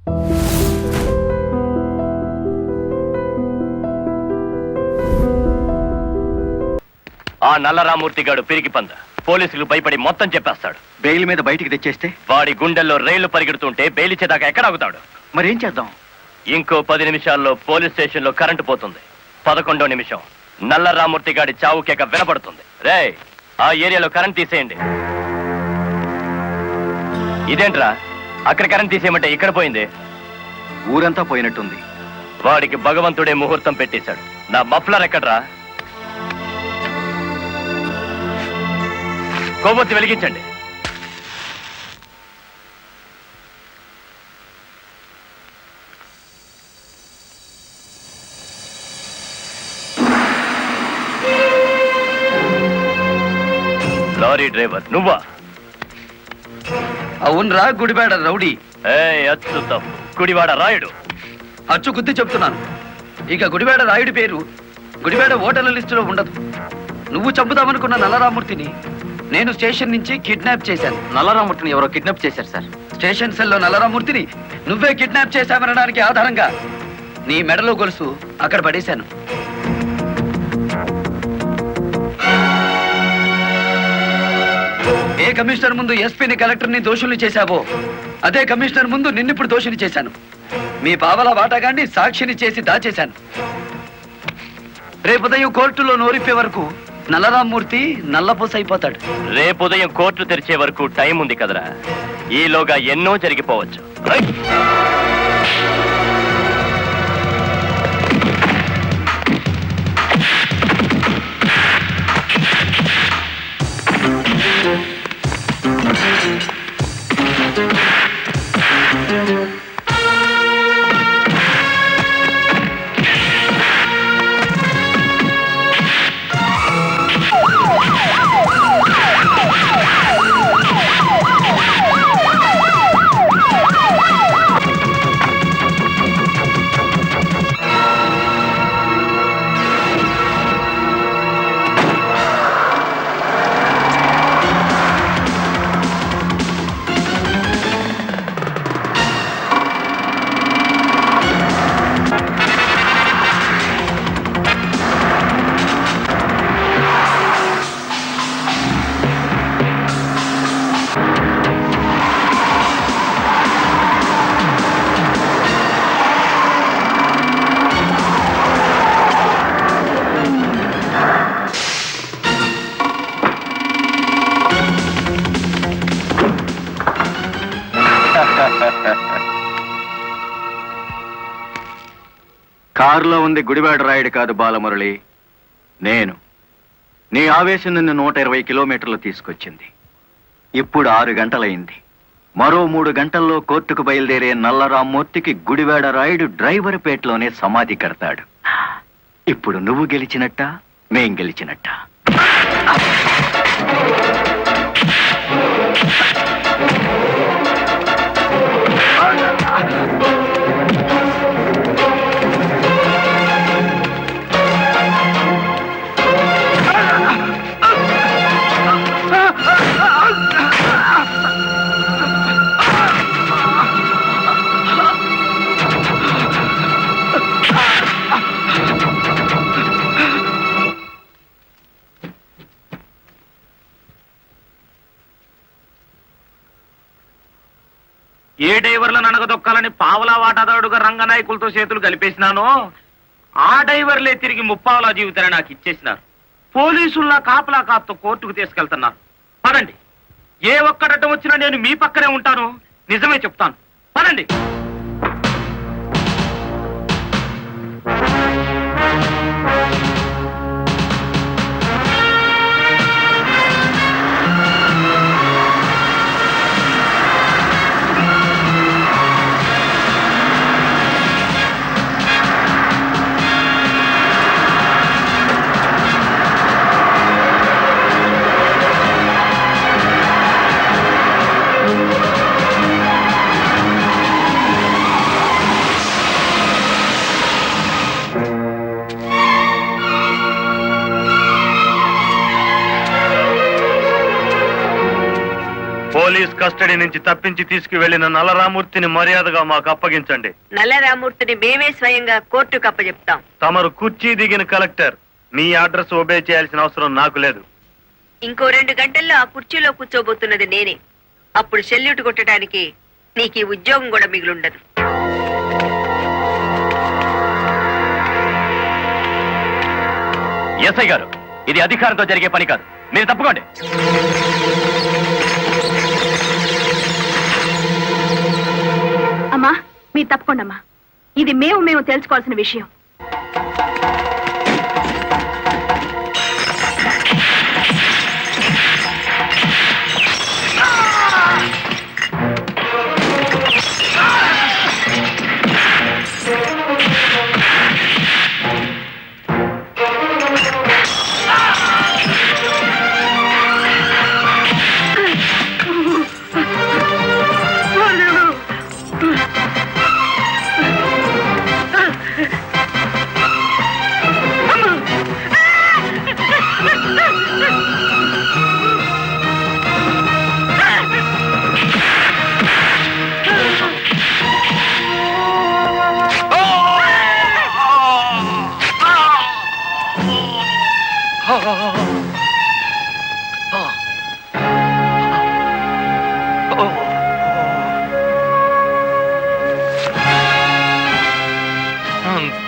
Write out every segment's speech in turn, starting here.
ఆ నల్లరామూర్తి గాడు పిరికి పంద పోలీసులు భయపడి మొత్తం చెప్పేస్తాడు. బెయిల్ మీద బయటికి తెచ్చేస్తే వాడి గుండెల్లో రైళ్లు పరిగెడుతుంటే బెయిల్ ఇచ్చేదాకా ఎక్కడ ఆగుతాడు? మరేం చేద్దాం? ఇంకో 10 నిమిషాల్లో పోలీస్ స్టేషన్ లో కరెంటు పోతుంది. 11వ నిమిషం నల్లరామూర్తి గాడి చావు కేక వినపడుతుంది. రే, ఆ ఏరియాలో కరెంట్ తీసేయండి. ఇదేంట్రా, అక్కడ కరెంట్ తీసేయమంటే ఇక్కడ పోయింది? ఊరంతా పోయినట్టుంది. వాడికి భగవంతుడే ముహూర్తం పెట్టేశాడు. నా మఫ్లర్ ఎక్కడ్రా? కొవ్వొత్తి వెలిగించండి. లారీ డ్రైవర్ నువ్వా? అవునరా, గుడివాడ రౌడీ. అచ్చు తప్పు, గుడివాడ రాయుడు. అచ్చు గుద్ది చెప్తున్నాను. ఇక గుడివాడ రాయుడి పేరు గుడివాడ ఓటర్ల లిస్టులో ఉండదు. నువ్వు చంపుదామనుకున్న నల్లరామూర్తిని నేను స్టేషన్ నుంచి కిడ్నాప్ చేశాను. నల్లరామూర్తిని ఎవరో కిడ్నాప్ చేశారు సార్. స్టేషన్ సెల్లో నల్లరామూర్తిని నువ్వే కిడ్నాప్ చేశామనడానికి ఆధారంగా నీ మెడలో గొలుసు అక్కడ పడేశాను. ఏ కమిషనర్ ముందు ఎస్పీని కలెక్టర్ని దోషుల్ని చేశావో అదే కమిషనర్ ముందు నిన్నిప్పుడు దోషుని చేశాను. మీ పావల వాటాగాన్ని సాక్షిని చేసి దాచేశాను. రేపు ఉదయం కోర్టులో నోరిప్పే వరకు నల్లరామూర్తి నల్లపోస అయిపోతాడు. రేపు ఉదయం కోర్టు తెరిచే వరకు టైం ఉంది కదరా, ఈలోగా ఎన్నో జరిగిపోవచ్చు. కారులో ఉంది గుడివాడ రాయుడు కాదు బాలమురళి, నేను. నీ ఆవేశం నిన్ను 120 కిలోమీటర్లు తీసుకొచ్చింది. ఇప్పుడు 6 గంటలైంది. మరో 3 గంటల్లో కోర్టుకు బయలుదేరే నల్లరామూర్తికి గుడివాడ రాయుడు డ్రైవర్ పేటలోనే సమాధి కడతాడు. ఇప్పుడు నువ్వు గెలిచినట్టా, మేం గెలిచినట్టా? ఏ డైవర్లను అనగదొక్కాలని పావలా వాటాదారుడుగా రంగనాయకులతో చేతులు కలిపేసినానో ఆ డైవర్లే తిరిగి ముప్పావలా జీవితాన్ని నాకు ఇచ్చేసినారు. పోలీసుల్లా కాపలా కాపుతో కోర్టుకు తీసుకెళ్తున్నారు. పదండి, ఏ ఒక్కడటం వచ్చినా నేను మీ పక్కనే ఉంటాను. నిజమే చెప్తాను, పదండి. కస్టడీ నుంచి తప్పించి తీసుకువెళ్లిన నల్లరామూర్తిని మర్యాదగా మాకు అప్పగించండి. నల్లరామూర్తిని మేమే స్వయంగా కోర్టుకు అప్పచెప్తాం. తమరు కుర్చీ దిగిన కలెక్టర్, మీ అడ్రస్ ఒబే చేయాల్సిన అవసరం నాకు లేదు. ఇంకో 2 గంటల్లో ఆ కుర్చీలో కూర్చోబోతున్నది నేనే. అప్పుడు సెల్యూట్ కొట్టడానికి నీకు ఈ ఉద్యోగం కూడా మిగిలుండదు. ఎస్ఐ గారు, ఇది అధికారంతో జరిగే పని కాదు, మీరు తప్పుకోండి. అమ్మా, మీరు తప్పకుండా అమ్మా. ఇది మేము తెలుసుకోవాల్సిన విషయం.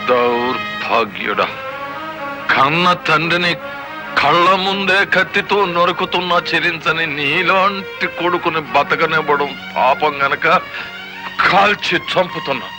దౌర్భాగ్యుడా, కన్న తండ్రిని కళ్ళ ముందే కత్తితో నరుకుతున్న చెరించని నీలాంటి కొడుకుని బతకనివ్వడం పాపం గనక కాల్చి చంపుతున్నా.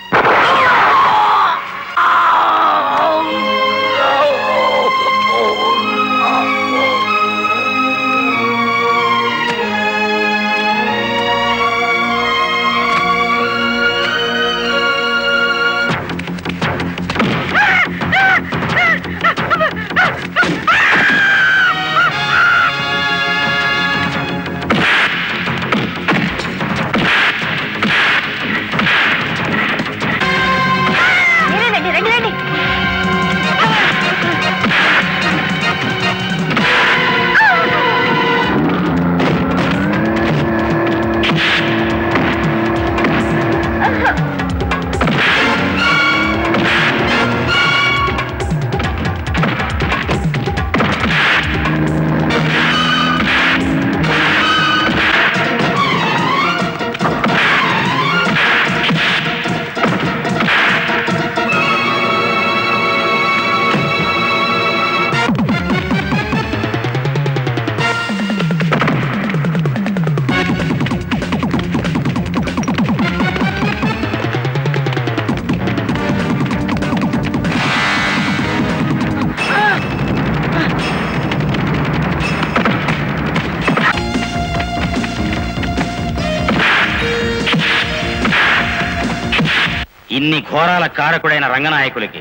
ఇన్ని ఘోరాల కారకుడైన రంగనాయకులకి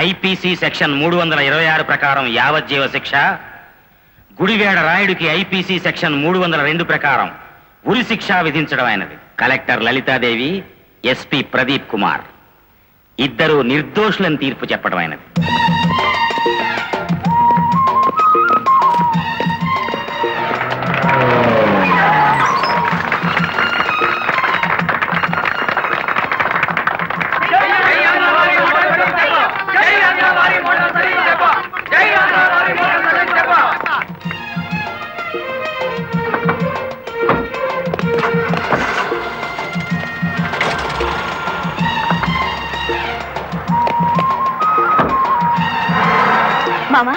ఐపీసీ సెక్షన్ 326 ప్రకారం యావజ్జీవ శిక్ష, గుడివేడ రాయుడికి ఐపీసీ సెక్షన్ 302 ప్రకారం ఉరి శిక్ష విధించడం అయినది. కలెక్టర్ లలితాదేవి, ఎస్పీ ప్రదీప్ కుమార్ ఇద్దరు నిర్దోషులను తీర్పు చెప్పడం అయినది. మామా,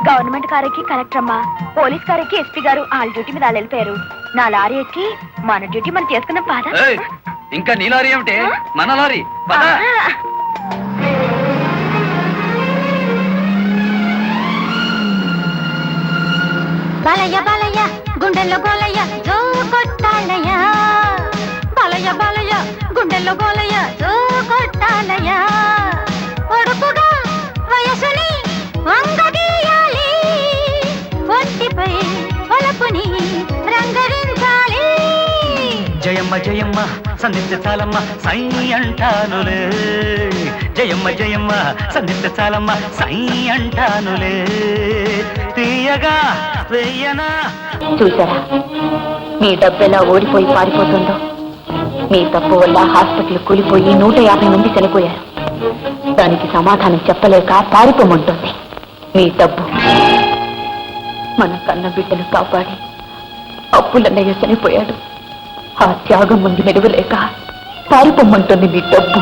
గవర్నమెంట్ కార్ ఎక్కి కలెక్టర్ అమ్మా, పోలీస్ కార్ ఎక్కి ఎస్పీ గారు వాళ్ళ డ్యూటీ మీద వాళ్ళు వెళ్ళిపోయారు. నా లారీ ఎక్కి మన డ్యూటీ మనం చేసుకున్న పాద. ఇంకా నీ లారీ ఏమిటి? మన లారీ. బాలయ్య బాలయ్య గుండెల్లో గోలయ్య జో కొట్టాలయ్య, బాలయ్య బాలయ్య గుండెల్లో గోలయ్య జో కొట్టాలయ్య, ఒడుపుగా వయసుని వంగదీయాలి, ఒంటిపై ఒలపుని రంగరించాలి. జయం జయమ్మ జయమ్మ సంధిస్తే చాలమ్మ సై అంటానులే జయమ్మ జయమ్మ సంధిస్తే చాలమ్మ సై అంటానులే తీయగా వెయ్యనా. చూసారా మీ డబ్బెలా ఓడిపోయి పారిపోతుందో. మీ తప్పు వల్ల హాస్పిటల్ కూలిపోయి 150 మంది చనిపోయారు. దానికి సమాధానం చెప్పలేక పారిపోమంటుంది మీ డబ్బు. మన కన్న బిడ్డను కాపాడి అప్పులన్నయ్య చనిపోయాడు. ఆ త్యాగం ముందు నిలవలేక పారిపోమంటుంది మీ డబ్బు.